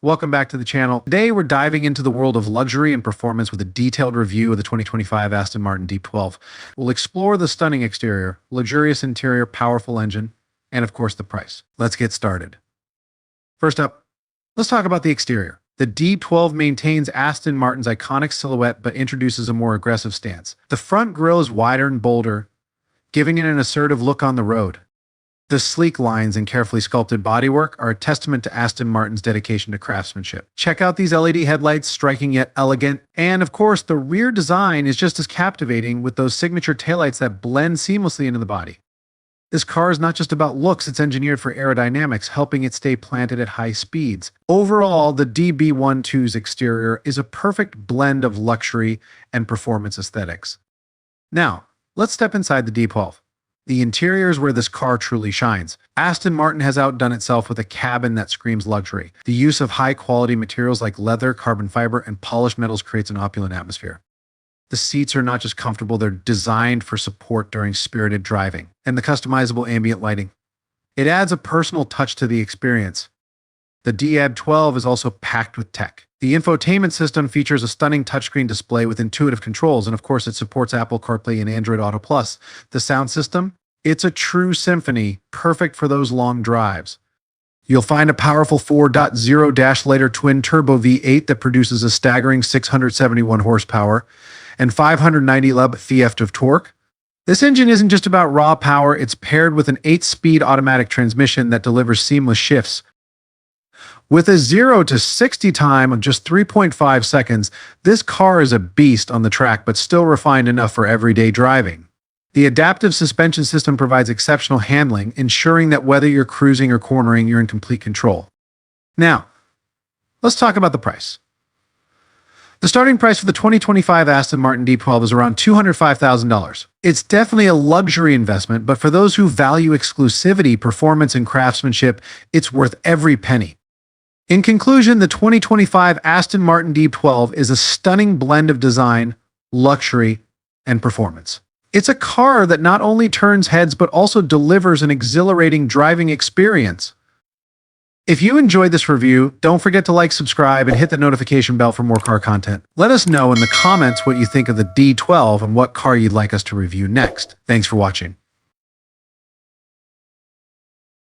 Welcome back to the channel. Today we're diving into the world of luxury and performance with a detailed review of the 2025 Aston Martin DB12. We'll explore the stunning exterior, luxurious interior, powerful engine, and of course the price. Let's get started. First up, let's talk about the exterior. The DB12 maintains Aston Martin's iconic silhouette but introduces a more aggressive stance. The front grille is wider and bolder, giving it an assertive look on the road. The sleek lines and carefully sculpted bodywork are a testament to Aston Martin's dedication to craftsmanship. Check out these LED headlights, striking yet elegant. And of course, the rear design is just as captivating with those signature taillights that blend seamlessly into the body. This car is not just about looks, it's engineered for aerodynamics, helping it stay planted at high speeds. Overall, the DB12's exterior is a perfect blend of luxury and performance aesthetics. Now, let's step inside the DB12. The interior is where this car truly shines. Aston Martin has outdone itself with a cabin that screams luxury. The use of high-quality materials like leather, carbon fiber, and polished metals creates an opulent atmosphere. The seats are not just comfortable, they're designed for support during spirited driving. And the customizable ambient lighting. It adds a personal touch to the experience. The DB12 is also packed with tech. The infotainment system features a stunning touchscreen display with intuitive controls, and of course it supports Apple CarPlay and Android Auto Plus. The sound system? It's a true symphony, perfect for those long drives. You'll find a powerful 4.0-liter twin-turbo V8 that produces a staggering 671 horsepower and 590 lb-ft of torque. This engine isn't just about raw power, it's paired with an 8-speed automatic transmission that delivers seamless shifts. With a 0 to 60 time of just 3.5 seconds, this car is a beast on the track but still refined enough for everyday driving. The adaptive suspension system provides exceptional handling, ensuring that whether you're cruising or cornering, you're in complete control. Now, let's talk about the price. The starting price for the 2025 Aston Martin DB12 is around $205,000. It's definitely a luxury investment, but for those who value exclusivity, performance, and craftsmanship, it's worth every penny. In conclusion, the 2025 Aston Martin DB12 is a stunning blend of design, luxury, and performance. It's a car that not only turns heads but also delivers an exhilarating driving experience. If you enjoyed this review, don't forget to like, subscribe, and hit the notification bell for more car content. Let us know in the comments what you think of the DB12 and what car you'd like us to review next. Thanks for watching.